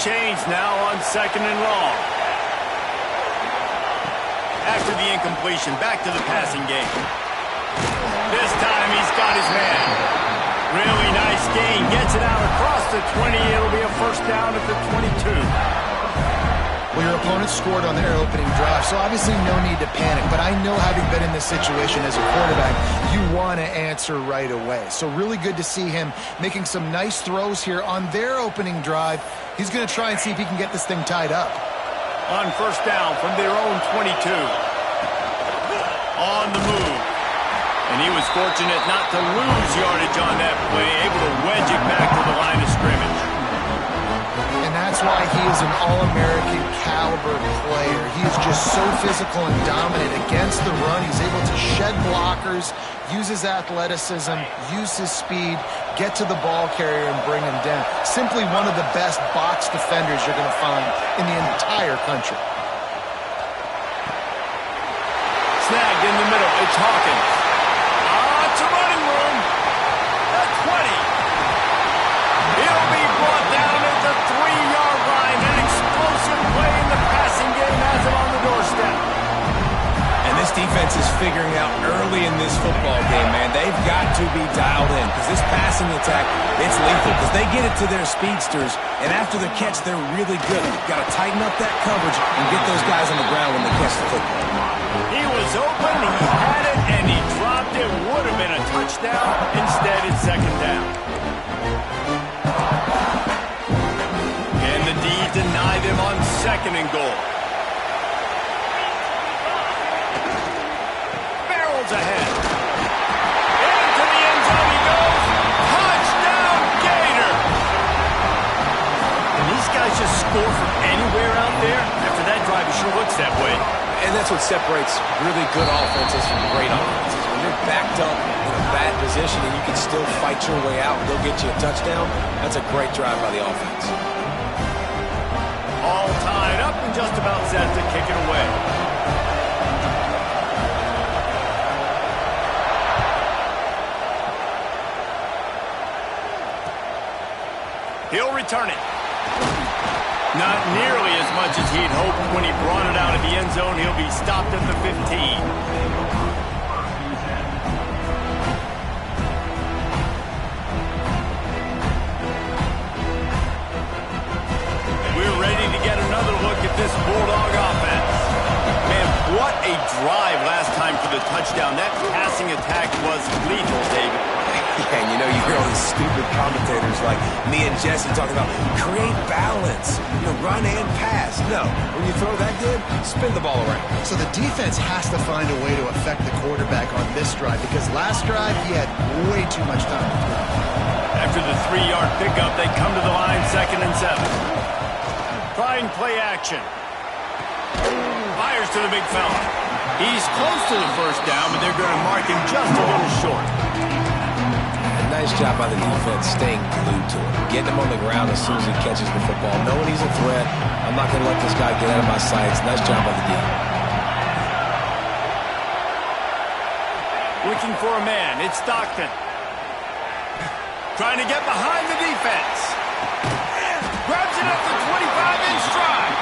change now on 2nd and long. After the incompletion, back to the passing game. This time he's got his man. Really nice gain. Gets it out across the 20. It'll be a first down at the 22. Well, your opponent scored on their opening drive, so obviously no need to panic. But I know, having been in this situation as a quarterback, you want to answer right away. So really good to see him making some nice throws here on their opening drive. He's going to try and see if he can get this thing tied up. On first down from their own 22. On the move. And he was fortunate not to lose yardage on that play, able to wedge it back to the line of scrimmage. And that's why he is an All-American caliber player. He is just so physical and dominant against the run. He's able to shed blockers, use his athleticism, use his speed, get to the ball carrier and bring him down. Simply one of the best box defenders you're going to find in the entire country. Snagged in the middle. It's Hawkins. It's a running room. At 20. He'll be brought down at the 3-yard line. An explosive play in the passing game has him on the doorstep. And this defense is figuring out early in this football game, man. They've got to be dialed in because this passing attack, it's lethal because they get it to their speedsters, and after the catch, they're really good. You've got to tighten up that coverage and get those guys on the ground when they catch the football. He was open, he had it, and he dropped it. Would have been a touchdown. Instead, it's 2nd down. And the D denied him on 2nd and goal. Barrels ahead. Into the end zone he goes. Touchdown, Gator! And these guys just score from anywhere out there. After that drive, it sure looks that way. And that's what separates really good offenses from great offenses. When you're backed up in a bad position and you can still fight your way out and they'll get you a touchdown, that's a great drive by the offense. All tied up and just about set to kick it away. He'll return it. Not nearly as much as he'd hoped when he brought it out of the end zone. He'll be stopped at the 15. We're ready to get another look at this Bulldog offense. Man, what a drive last time for the touchdown. That passing attack was lethal, David. Yeah, and you know, you hear all these stupid commentators like me and Jesse talking about create balance, run and pass. No, when you throw that good, spin the ball around. So the defense has to find a way to affect the quarterback on this drive because last drive he had way too much time to throw. After the 3-yard pickup, they come to the line 2nd and 7. Try and play action. Fires to the big fella. He's close to the first down, but they're going to mark him just a little short. Nice job by the defense staying glued to him. Getting him on the ground as soon as he catches the football. Knowing he's a threat, I'm not going to let this guy get out of my sights. Nice job by the defense. Looking for a man. It's Stockton. Trying to get behind the defense. Grabs it up the 25 in stride.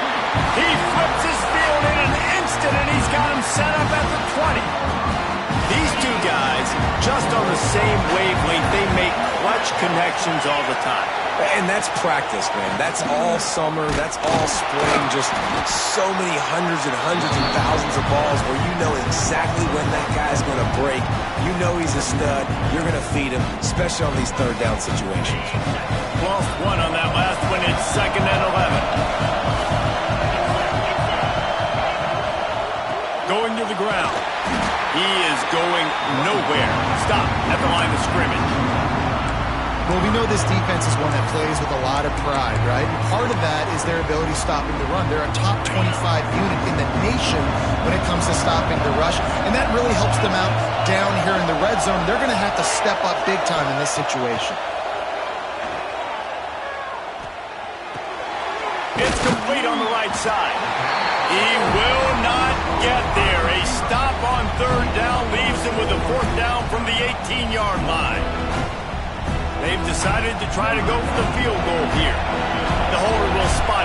He flips his field in an instant, and he's got him set up at the 20. These two guys, just on the same wavelength, they make clutch connections all the time. And that's practice, man. That's all summer. That's all spring. Just so many hundreds and thousands of balls where you know exactly when that guy's going to break. You know he's a stud. You're going to feed him, especially on these 3rd down situations. 12th one on that last one. It's 2nd and 11. Going to the ground. He is going nowhere. Stop at the line of scrimmage. Well, we know this defense is one that plays with a lot of pride, right? And part of that is their ability stopping the run. They're a top 25 unit in the nation when it comes to stopping the rush, and that really helps them out down here in the red zone. They're going to have to step up big time in this situation. It's complete on the right side. He will not get there. A stop on 3rd down leaves him with a 4th down from the 18-yard line. They've decided to try to go for the field goal here. The holder will spot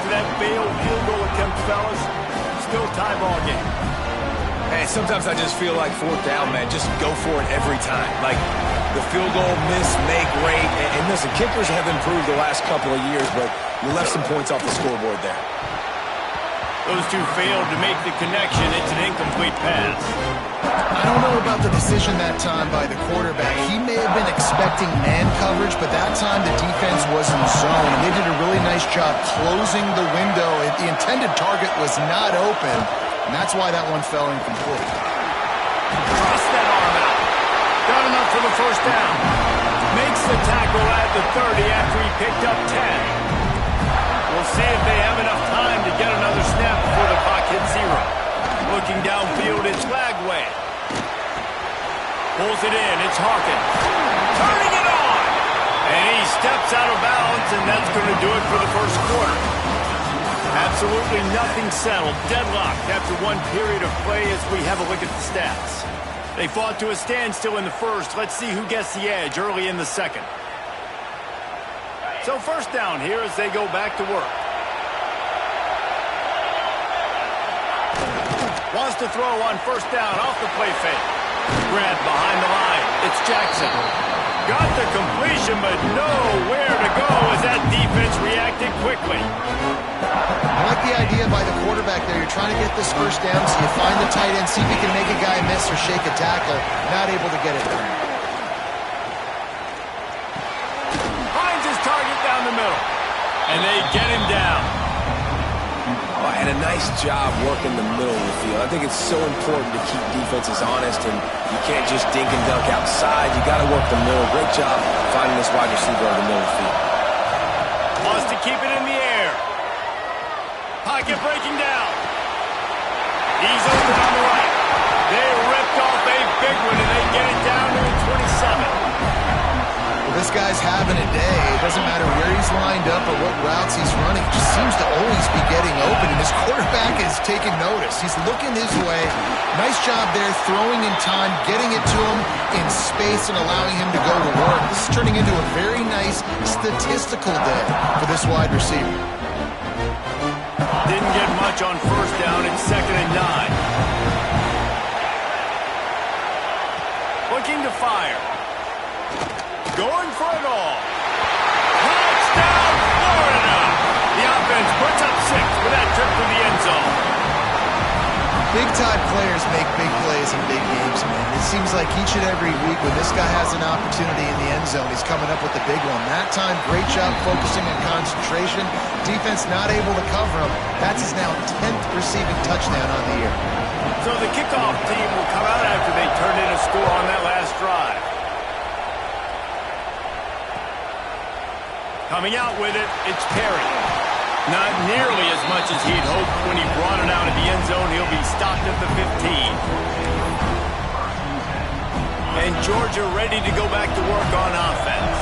after that failed field goal attempt, fellas. Still tie ball game. Hey, sometimes I just feel like fourth down, man. Just go for it every time. Like the field goal, miss, make, rate. And listen, kickers have improved the last couple of years, but you left some points off the scoreboard there. Those two failed to make the connection. It's an incomplete pass. I don't know about the decision that time by the quarterback. He may have been expecting man coverage, but that time the defense was in zone, and they did a really nice job closing the window. The intended target was not open, and that's why that one fell incomplete. Cross that arm out. Got enough for the first down. Makes the tackle at the 30 after he picked up 10. We'll see if they have enough time to get another snap before the clock hits 0. Looking downfield, it's Lagway. Pulls it in, it's Hawkins. Turning it on! And he steps out of bounds, and that's going to do it for the first quarter. Absolutely nothing settled. Deadlocked after one period of play as we have a look at the stats. They fought to a standstill in the first. Let's see who gets the edge early in the second. So first down here as they go back to work. Wants to throw on first down off the play fake. Grant behind the line. It's Jackson. Got the completion, but nowhere to go as that defense reacted quickly. I like the idea by the quarterback there. You're trying to get this first down, so you find the tight end, see if you can make a guy miss or shake a tackle. Not able to get it done. Finds his target down the middle. And they get him down. Oh, and a nice job working the middle of the field. I think it's so important to keep defenses honest, and you can't just dink and dunk outside. You got to work the middle. Great job finding this wide receiver over the middle of the field. Wants to keep it in the air. Pocket breaking down. He's open on the right. They ripped off a big one, and they get it down to the 27. Well, this guy's having a day. It doesn't matter where he's lined up or what routes he's running. He just seems to always be getting open, and his quarterback is taking notice. He's looking his way. Nice job there, throwing in time, getting it to him in space and allowing him to go to work. This is turning into a very nice statistical day for this wide receiver. Didn't get much on first down. It's 2nd and 9. Looking to fire. Going for it all. Touchdown, Florida! The offense puts up 6 for that trip to the end zone. Big-time players make big plays in big games, man. It seems like each and every week when this guy has an opportunity in the end zone, he's coming up with a big one. That time, great job focusing on concentration. Defense not able to cover him. That's his now 10th receiving touchdown on the year. So the kickoff team will come out after they turned in a score on that last drive. Coming out with it, it's Perry. Not nearly as much as he'd hoped when he brought it out of the end zone. He'll be stopped at the 15. And Georgia ready to go back to work on offense.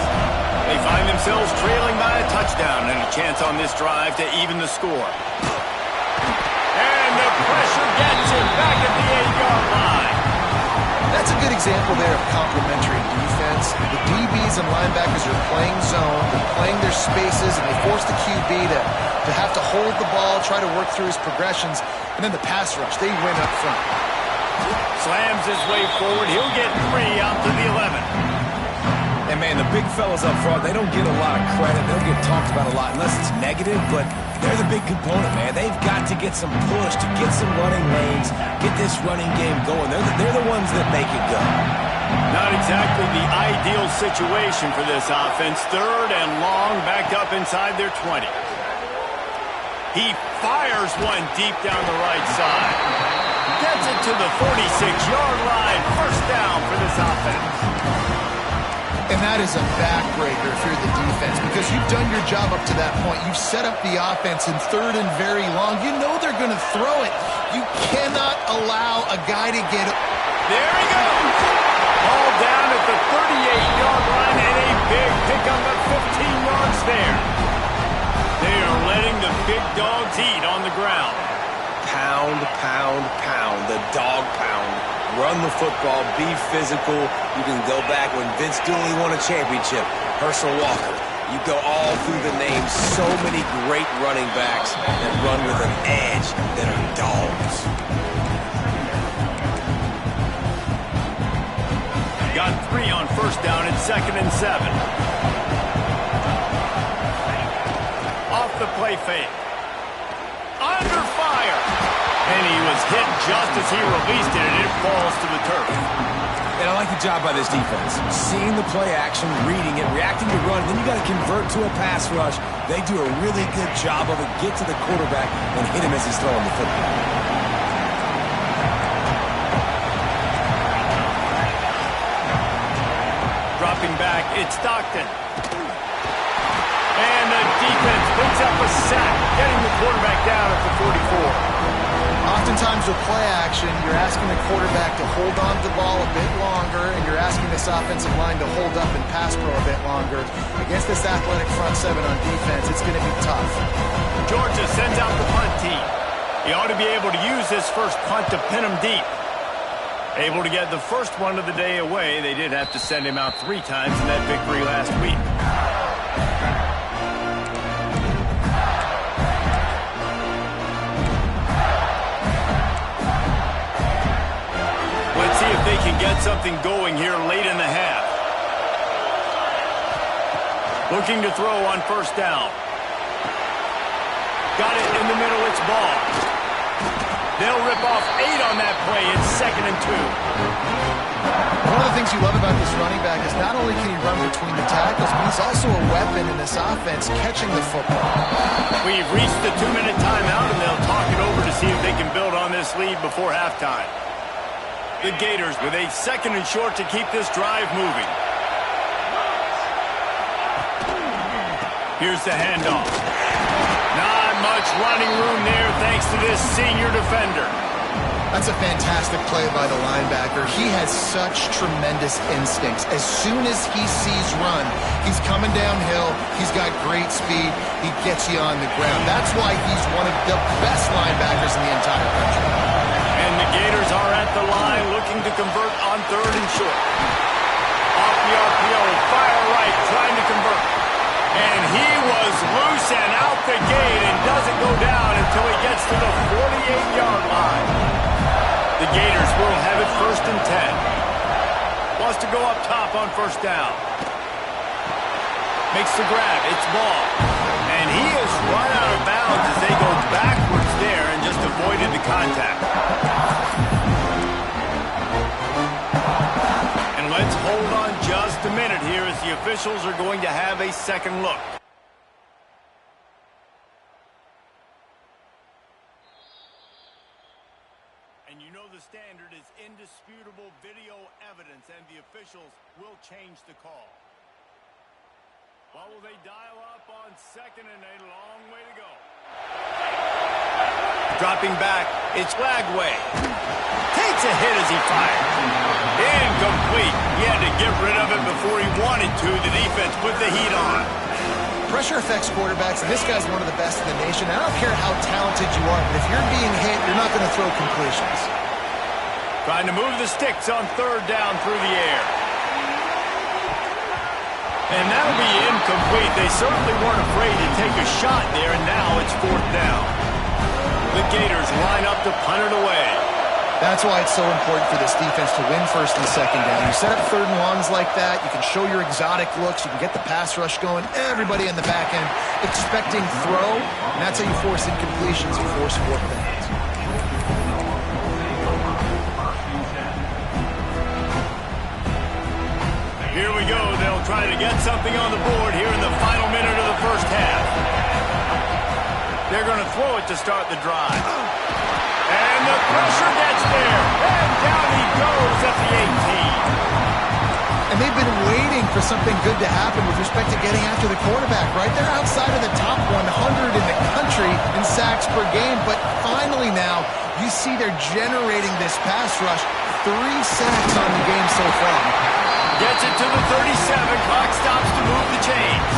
They find themselves trailing by a touchdown and a chance on this drive to even the score. And the pressure gets him back at the 8-yard line. That's a good example there of complementary defense. The DBs and linebackers are playing zone, they're playing their spaces, and they force the QB to have to hold the ball, try to work through his progressions, and then the pass rush, they win up front. Slams his way forward. He'll get 3 out to the 11. And, man, the big fellas up front, they don't get a lot of credit. They don't get talked about a lot unless it's negative, but they're the big component, man. They've got to get some push, to get some running lanes, get this running game going. They're the ones that make it go. Not exactly the ideal situation for this offense. 3rd and long, backed up inside their 20. He fires one deep down the right side. Gets it to the 46-yard line. First down for this offense. And that is a backbreaker if you're the defense, because you've done your job up to that point. You've set up the offense in 3rd and very long. You know they're going to throw it. You cannot allow a guy to get it. There he goes. Ball down at the 38-yard line, and a big pickup of 15 yards there. They are letting the big dogs eat on the ground. Pound, pound, pound. The dog pound. Run the football, be physical. You can go back when Vince Dooley won a championship. Herschel Walker, You go all through the names. So many great running backs that run with an edge that are dogs. Got 3 on first down and 2nd and 7. Off the play fake. Under fire. And he was hit just as he released it, and it falls to the turf. And I like the job by this defense. Seeing the play action, reading it, reacting to run, then you got to convert to a pass rush. They do a really good job of it. Get to the quarterback and hit him as he's throwing the football. Dropping back, it's Stockton. And the defense picks up a sack, getting the quarterback down at the 44. Oftentimes with play action, you're asking the quarterback to hold on to the ball a bit longer, and you're asking this offensive line to hold up and pass pro a bit longer. Against this athletic front seven on defense, it's going to be tough. Georgia sends out the punt team. He ought to be able to use this first punt to pin him deep. Able to get the first one of the day away. They did have to send him out 3 times in that victory last week. Let's see if they can get something going here late in the half. Looking to throw on first down. Got it in the middle, it's ball. They'll rip off 8 on that play. It's 2nd and 2. One of the things you love about this running back is not only can he run between the tackles, but he's also a weapon in this offense catching the football. We've reached the 2-minute timeout, and they'll talk it over to see if they can build on this lead before halftime. The Gators with a 2nd and short to keep this drive moving. Here's the handoff. Not much running room there thanks to this senior defender. That's a fantastic play by the linebacker. He has such tremendous instincts. As soon as he sees run, he's coming downhill. He's got great speed. He gets you on the ground. That's why he's one of the best linebackers in the entire country. And the Gators are at the line looking to convert on 3rd and short. Off the RPO, fire right, trying to convert. And he was loose and out the gate and doesn't go down until he gets to the 48-yard line. The Gators will have it 1st and 10. Wants to go up top on first down. Makes the grab. It's ball. And he is run out of bounds as they go backwards there and just avoided the contact. And let's hold on just a minute here as the officials are going to have a second look. And you know the standard is indisputable video evidence, and the officials will change the call. What will they dial up on 2nd and a long way to go? Dropping back, it's Lagway. Takes a hit as he fires. Incomplete. He had to get rid of it before he wanted to. The defense put the heat on. Pressure affects quarterbacks, and this guy's one of the best in the nation. I don't care how talented you are, but if you're being hit, you're not going to throw completions. Trying to move the sticks on 3rd down through the air. And that'll be incomplete. They certainly weren't afraid to take a shot there, and now it's 4th down. The Gators line up to punt it away. That's why it's so important for this defense to win 1st and 2nd down. You set up 3rd and longs like that. You can show your exotic looks. You can get the pass rush going. Everybody in the back end expecting throw, and that's how you force incompletions and force 4th downs. Here we go. They'll try to get something on the board here in the final minute of the first half. They're going to throw it to start the drive. And the pressure gets there. And down he goes at the 18. And they've been waiting for something good to happen with respect to getting after the quarterback, right? They're outside of the top 100 in the country in sacks per game. But finally now, you see they're generating this pass rush. 3 sacks on the game so far. Gets it to the 37. Clock stops to move the chains.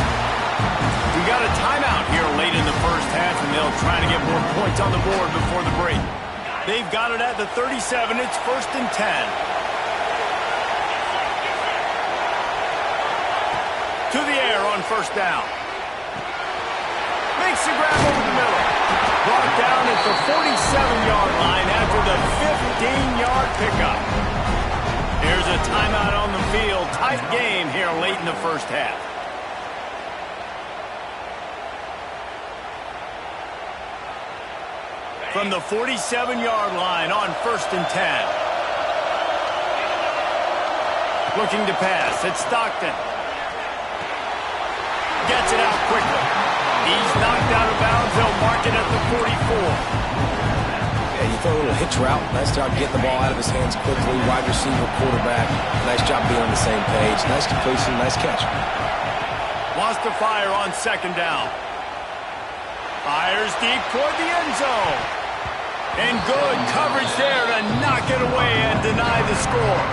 We got a timeout here late in the first half, and they'll try to get more points on the board before the break. They've got it at the 37. It's 1st and 10. To the air on on first down. Makes the grab over the middle. Brought down at the 47-yard line after the 15-yard pickup. Here's a timeout on the field. Tight game here late in the first half. From the 47-yard line on 1st and 10. Looking to pass. It's Stockton. Gets it out quickly. He's knocked out of bounds. They'll mark it at the 44. Yeah, you throw a little hitch route. Nice job getting the ball out of his hands quickly. Wide receiver, quarterback. Nice job being on the same page. Nice completion, nice catch. Wants to fire on 2nd down. Fires deep toward the end zone. And good coverage there to knock it away and deny the score.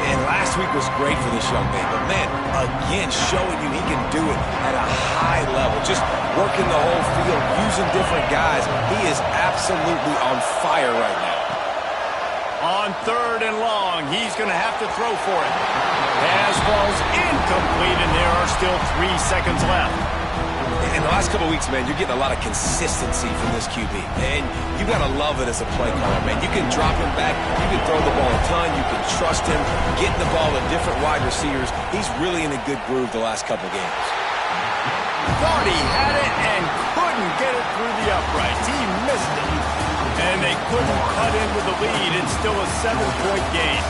And last week was great for this young man. But, man, again, showing you he can do it at a high level. Just working the whole field, using different guys. He is absolutely on fire right now. On 3rd and long, he's going to have to throw for it. Pass falls incomplete, and there are still 3 seconds left. In the last couple of weeks, man, you're getting a lot of consistency from this QB. And you got to love it as a play caller, man. You can drop him back. You can throw the ball a ton. You can trust him, getting the ball to different wide receivers. He's really in a good groove the last couple of games. Thought he had it and couldn't get it through the uprights. He missed it. And they couldn't cut into the lead. It's still a 7-point game.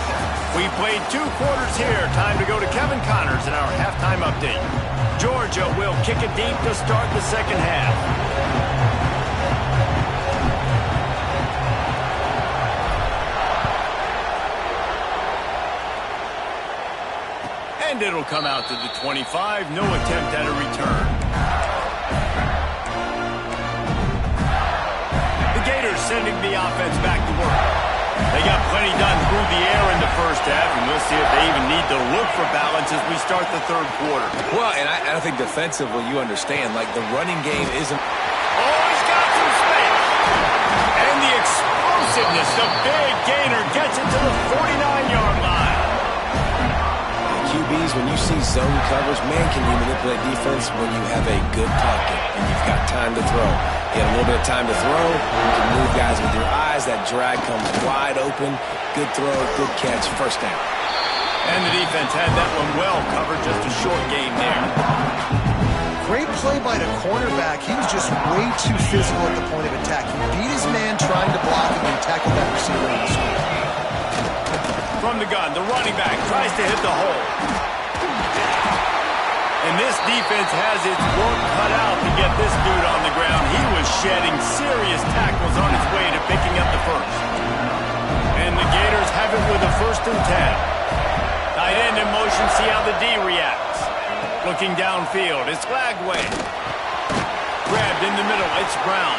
We played 2 quarters here. Time to go to Kevin Connors in our halftime update. Georgia will kick it deep to start the second half. And it'll come out to the 25. No attempt at a return. The Gators sending the offense back to work. They got plenty done through the air in the first half, and we'll see if they even need to look for balance as we start the 3rd quarter. Well, and I think defensively you understand, like the running game isn't... Oh, he's got some space. And the explosiveness, the big gainer gets it to the 49-yard line. QBs, when you see zone coverage, man, can you manipulate defense when you have a good pocket and you've got time to throw? You have a little bit of time to throw. You can move guys with your eyes. That drag comes wide open. Good throw, good catch, first down. And the defense had that one well covered. Just a short game there. Great play by the cornerback. He was just way too physical at the point of attack. He beat his man trying to block him and tackled that receiver on the screen. From the gun, the running back tries to hit the hole. And this defense has its work cut out to get this dude on the ground. He was shedding serious tackles on his way to picking up the first. And the Gators have it with a 1st and 10. Tight end in motion, see how the D reacts. Looking downfield, it's Lagway. Grabbed in the middle, it's Brown.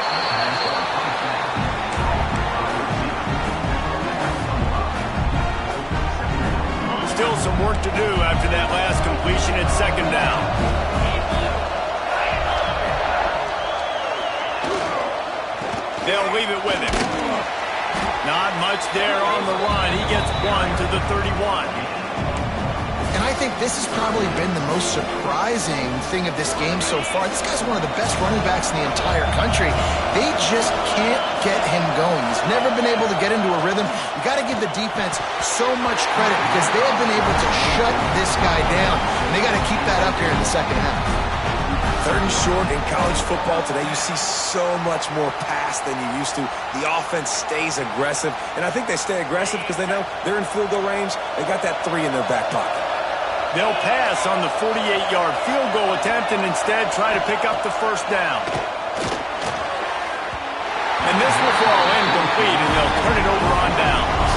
Still some work to do after that last completion at 2nd down. They'll leave it with him. Not much there on the run. He gets 1 to the 31. And I think this has probably been the most surprising thing of this game so far. This guy's one of the best running backs in the entire country. They just can't get him going. He's never been able to get into a rhythm. You got to give the defense so much credit because they have been able to shut this guy down. And they got to keep that up here in the second half. 3rd and short in college football today, you see so much more pass than you used to. The offense stays aggressive, and I think they stay aggressive because they know they're in field goal range. They got that 3 in their back pocket. They'll pass on the 48-yard field goal attempt and instead try to pick up the 1st down. And this will fall incomplete, and they'll turn it over on downs.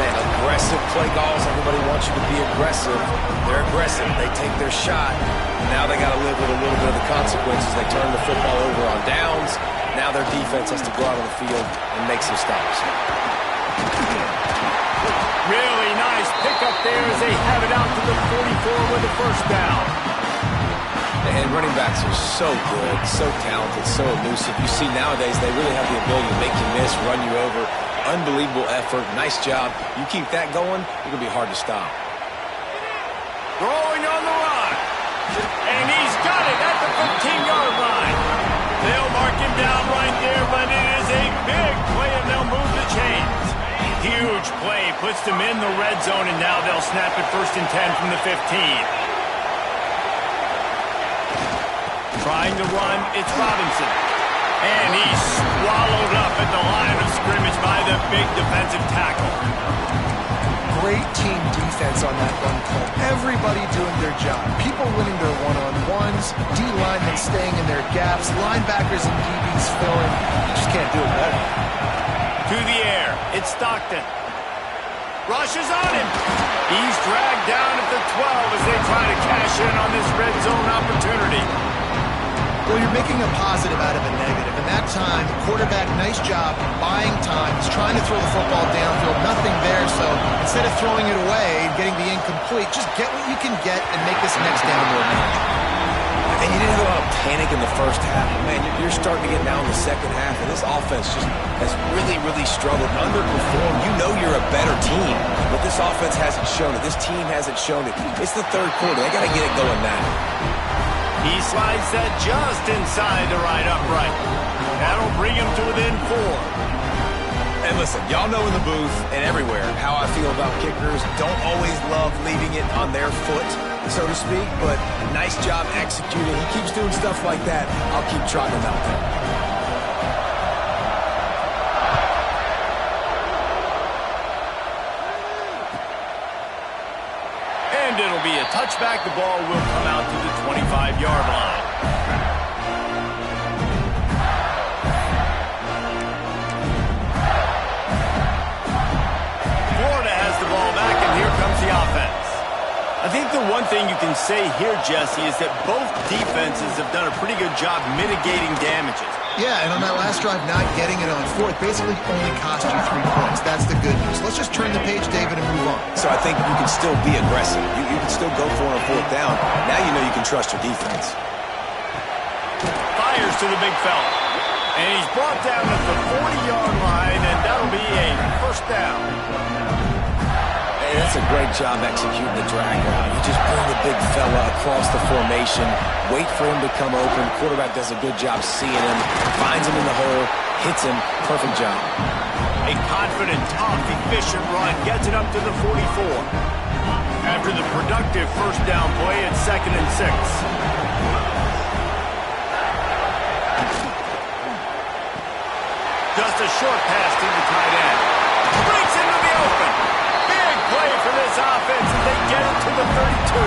Man, aggressive play calls. Everybody wants you to be aggressive. They're aggressive. They take their shot. Now they got to live with a little bit of the consequences. They turn the football over on downs. Now their defense has to go out on the field and make some stops. Really nice pickup there as they have it out to the 44 with the 1st down. And running backs are so good, so talented, so elusive. You see nowadays they really have the ability to make you miss, run you over. Unbelievable effort. Nice job. You keep that going, it's going to be hard to stop. Throwing on the run. And Puts them in the red zone, and now they'll snap it 1st and 10 from the 15. Trying to run, it's Robinson. And he's swallowed up at the line of scrimmage by the big defensive tackle. Great team defense on that run play. Everybody doing their job. People winning their one-on-ones, D-linemen staying in their gaps, linebackers and DBs filling. You just can't do it better. To the air, it's Stockton. Rushes on him. He's dragged down at the 12 as they try to cash in on this red zone opportunity. Well, you're making a positive out of a negative. And that time, quarterback, nice job buying time. He's trying to throw the football downfield. Nothing there, so instead of throwing it away and getting the incomplete, just get what you can get and make this next down more manageable. And you didn't have a lot of panic in the first half. Man, you're starting to get down the second half, and this offense just has really, really struggled, underperformed. You know you're a better team, but this offense hasn't shown it. This team hasn't shown it. It's the third quarter. They got to get it going now. He slides that just inside the right upright. That'll bring him to within 4. And listen, y'all know in the booth and everywhere how I feel about kickers. Don't always love leaving it on their foot, so to speak, but nice job executing. He keeps doing stuff like that. I'll keep trotting him out there. And it'll be a touchback. The ball will come out to the 25-yard line. Florida has the ball back, and here comes the offense. I think the one thing you can say here, Jesse, is that both defenses have done a pretty good job mitigating damages. Yeah, and on that last drive, not getting it on 4th basically only cost you 3 points. That's the good news. Let's just turn the page, David, and move on. So I think you can still be aggressive. You can still go for it on 4th down. Now you know you can trust your defense. Fires to the big fella. And he's brought down at the 40-yard line, and that'll be a 1st down. Hey, that's a great job executing the drag route. You just bring the big fella across the formation, wait for him to come open. Quarterback does a good job seeing him, finds him in the hole, hits him. Perfect job. A confident, tough, efficient run gets it up to the 44. After the productive 1st down play, it's 2nd and 6. Just a short pass to the tight end. Breaks into the open. Big play for this offense as they get it to the 32.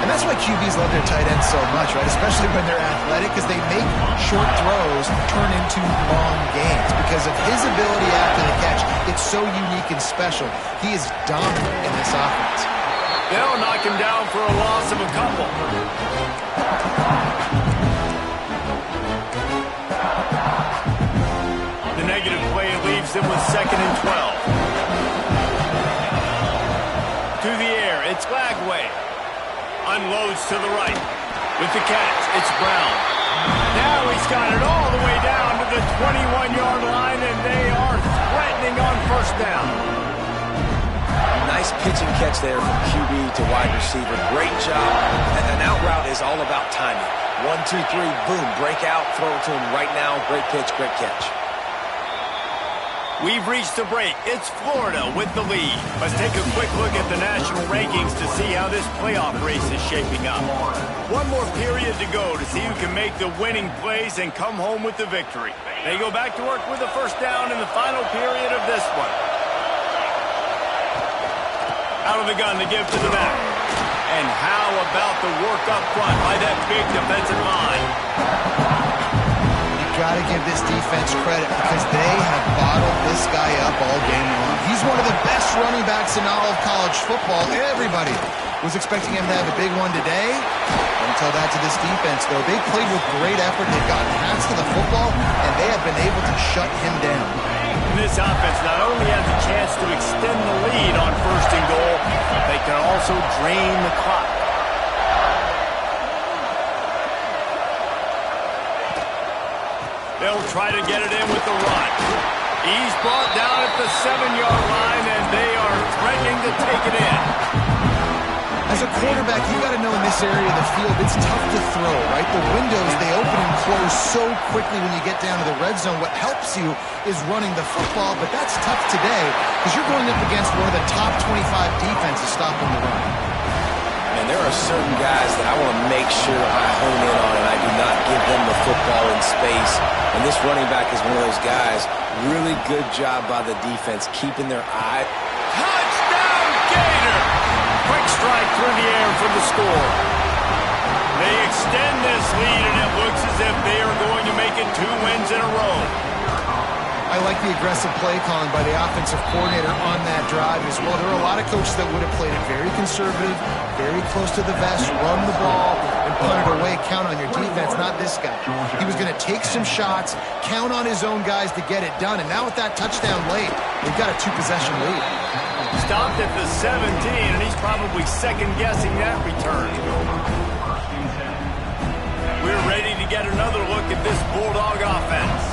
And that's why QBs love their tight ends so much, right? Especially when they're athletic, because they make short throws turn into long gains. Because of his ability after the catch, it's so unique and special. He is dominant in this offense. They'll knock him down for a loss of a couple. The negative play leaves them with 2nd and 12. To the air, it's Glagway. Unloads to the right. With the catch, it's Brown. Now he's got it all the way down to the 21-yard line, and they are threatening on 1st down. Nice pitch and catch there from QB to wide receiver. Great job. And an out route is all about timing. 1, 2, 3, boom, break out, throw it to him right now. Great pitch, great catch. We've reached the break. It's Florida with the lead. Let's take a quick look at the national rankings to see how this playoff race is shaping up. One more period to go to see who can make the winning plays and come home with the victory. They go back to work with the 1st down in the final period of this one. Out of the gun to give to the back. And how about the work up front by that big defensive line? Got to give this defense credit because they have bottled this guy up all game long. He's one of the best running backs in all of college football. Everybody was expecting him to have a big one today. Don't tell that to this defense, though. They played with great effort. They've gotten hands to the football, and they have been able to shut him down. And this offense not only has a chance to extend the lead on 1st and goal, they can also drain the clock. They'll try to get it in with the run. He's brought down at the 7-yard line, and they are threatening to take it in. As as a quarterback, you've got to know in this area of the field, it's tough to throw, right? The windows, they open and close so quickly when you get down to the red zone. What helps you is running the football, but that's tough today because you're going up against one of the top 25 defenses stopping the run. And there are certain guys that I want to make sure I hone in on, and I do not give them the football in space. And this running back is one of those guys. Really good job by the defense, keeping their eye. Touchdown, Gator! Quick strike through the air for the score. They extend this lead, and it looks as if they are going to make it 2 wins in a row. I like the aggressive play calling by the offensive coordinator on that drive as well. There are a lot of coaches that would have played it very conservative, very close to the vest, run the ball, and punt it away. Count on your defense, not this guy. He was going to take some shots, count on his own guys to get it done. And now with that touchdown late, they've got a 2-possession lead. Stopped at the 17, and he's probably second-guessing that return. We're ready to get another look at this Bulldog offense.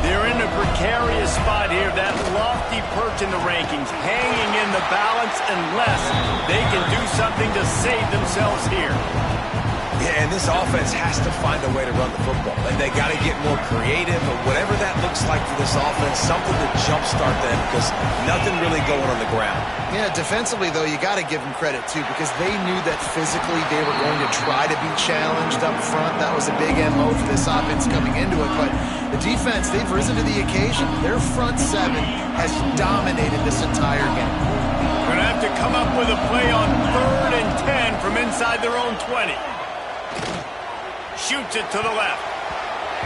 They're in a precarious spot here, that lofty perch in the rankings, hanging in the balance unless they can do something to save themselves here. Yeah, and this offense has to find a way to run the football. And they got to get more creative, but whatever that looks like for this offense, something to jumpstart them because nothing really going on the ground. Yeah, defensively, though, you got to give them credit, too, because they knew that physically they were going to try to be challenged up front. That was a big MO for this offense coming into it, but the defense, they've risen to the occasion. Their front seven has dominated this entire game. Going to have to come up with a play on 3rd and 10 from inside their own 20. Shoots it to the left.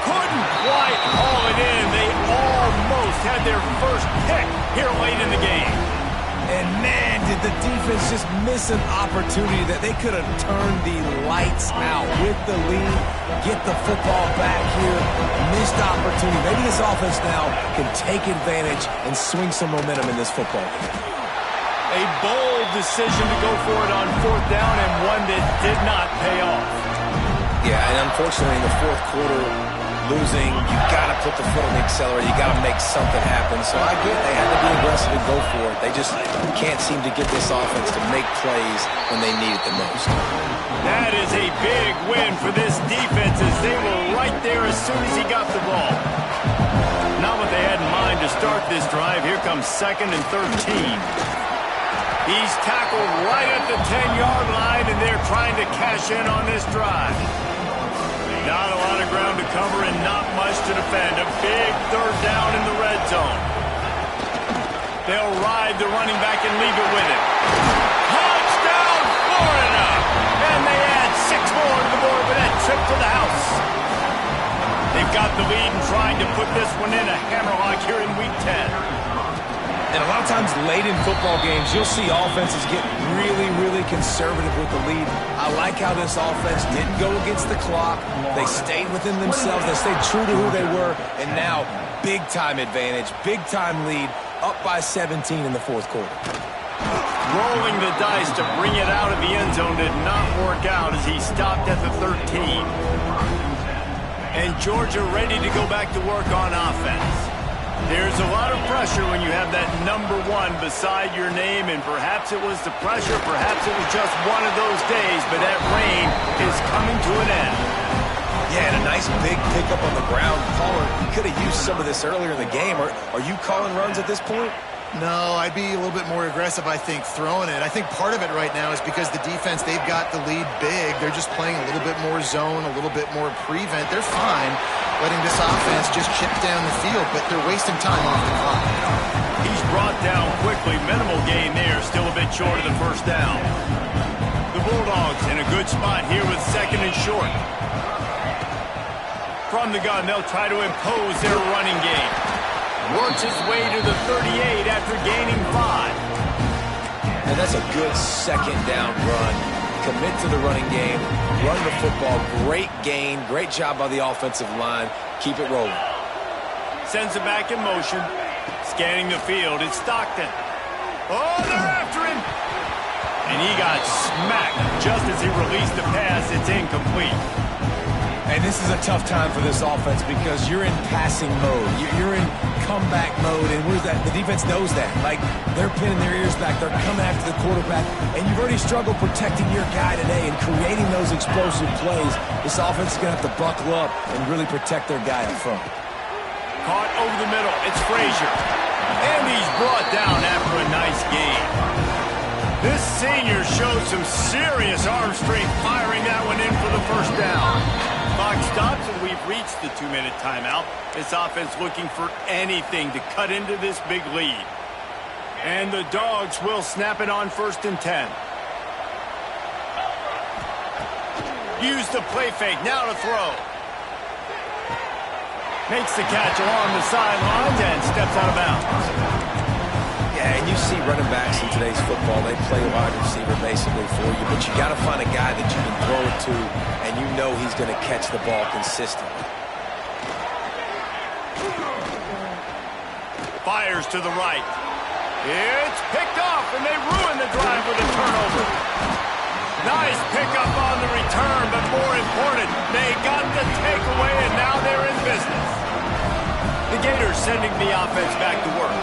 Couldn't quite haul it in. They almost had their first pick here late in the game. And man, did the defense just miss an opportunity that they could have turned the lights out with the lead, get the football back here. Missed opportunity. Maybe this offense now can take advantage and swing some momentum in this football game. A bold decision to go for it on 4th down and one that did not pay off. Yeah, and unfortunately in the 4th quarter, losing, you've got to put the foot on the accelerator. You got to make something happen. So I get they had to be aggressive and go for it. They just can't seem to get this offense to make plays when they need it the most. That is a big win for this defense as they were right there as soon as he got the ball. Not what they had in mind to start this drive. Here comes 2nd and 13. He's tackled right at the 10-yard line, and they're trying to cash in on this drive. Not a lot of ground to cover and not much to defend. A big 3rd down in the red zone. They'll ride the running back and leave it with him. Touchdown, Florida! And they add 6 more to the board with that trip to the house. They've got the lead and trying to put this one in a hammerlock here in Week 10. And a lot of times late in football games, you'll see offenses get really, really conservative with the lead. I like how this offense didn't go against the clock. They stayed within themselves. They stayed true to who they were. And now, big-time advantage, big-time lead, up by 17 in the 4th quarter. Rolling the dice to bring it out of the end zone did not work out as he stopped at the 13. And Georgia ready to go back to work on offense. There's a lot of pressure when you have that number 1 beside your name, and perhaps it was the pressure, perhaps it was just one of those days, but that reign is coming to an end. Yeah, and a nice big pickup on the ground. Caller, you could have used some of this earlier in the game. Are you calling runs at this point? No, I'd be a little bit more aggressive, I think, throwing it. I think part of it right now is because the defense, they've got the lead big. They're just playing a little bit more zone, a little bit more prevent. They're fine letting this offense just chip down the field, but they're wasting time off the clock. He's brought down quickly. Minimal gain there, still a bit short of the 1st down. The Bulldogs in a good spot here with 2nd and short. From the gun, they'll try to impose their running game. Works his way to the 38 after gaining 5. And that's a good 2nd down run. Commit to the running game, run the football, great gain, great job by the offensive line. Keep it rolling. Sends it back in motion. Scanning the field, it's Stockton. Oh, they're after him! And he got smacked just as he released the pass. It's incomplete. And this is a tough time for this offense because you're in passing mode. You're in comeback mode, and the defense knows that. Like, they're pinning their ears back. They're coming after the quarterback, and you've already struggled protecting your guy today and creating those explosive plays. This offense is going to have to buckle up and really protect their guy up front. Caught over the middle. It's Frazier. And he's brought down after a nice game. This senior showed some serious arm strength firing that one in for the first down. Clock stops, and we've reached the 2-minute timeout. This offense looking for anything to cut into this big lead. And the Dogs will snap it on 1st and 10. Use the play fake. Now to throw. Makes the catch along the sidelines and steps out of bounds. Yeah, and you see running backs in today's football, they play wide receiver basically for you, but you got to find a guy that you can throw it to, and you know he's going to catch the ball consistently. Fires to the right. It's picked off, and they ruin the drive with a turnover. Nice pickup on the return, but more important, they got the takeaway, and now they're in business. The Gators sending the offense back to work.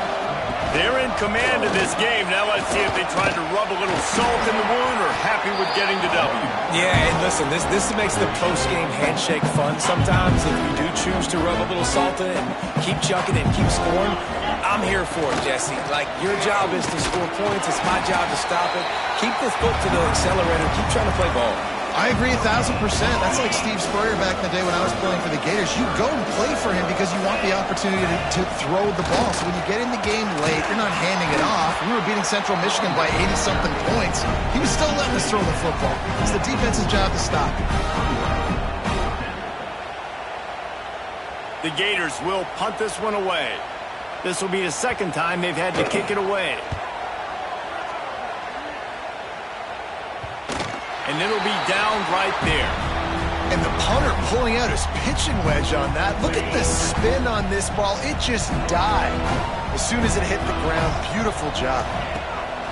They're in command of this game. Now let's see if they tried to rub a little salt in the wound or happy with getting the W. Yeah, and listen, this makes the post-game handshake fun sometimes. If you do choose to rub a little salt in it and keep chucking and keep scoring, I'm here for it, Jesse. Like, your job is to score points. It's my job to stop it. Keep the foot to the accelerator. Keep trying to play ball. I agree 1,000%. That's like Steve Spurrier back in the day when I was playing for the Gators. You go and play for him because you want the opportunity to throw the ball. So when you get in the game late, you're not handing it off. We were beating Central Michigan by 80-something points. He was still letting us throw the football. It's the defense's job to stop it. The Gators will punt this one away. This will be the second time they've had to kick it away. And it'll be down right there. And the punter pulling out his pitching wedge on that. Look at the spin on this ball. It just died as soon as it hit the ground. Beautiful job.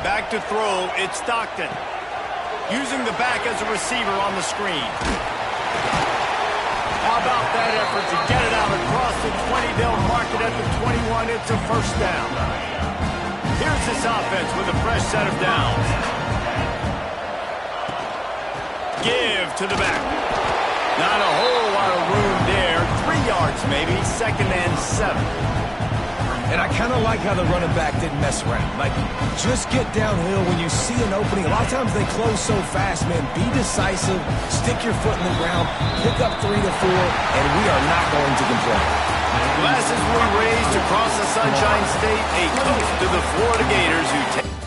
Back to throw. It's Stockton. Using the back as a receiver on the screen. How about that effort to get it out across the 20? They'll mark it at the 21. It's a first down. Here's this offense with a fresh set of downs. Give to the back. Not a whole lot of room there. 3 yards maybe. 2nd and 7. And I kind of like how the running back didn't mess around. Like, just get downhill when you see an opening. A lot of times they close so fast, man. Be decisive. Stick your foot in the ground. Pick up 3 to 4, and we are not going to complain. Glasses will be raised across the Sunshine State. A toast to the Florida Gators who take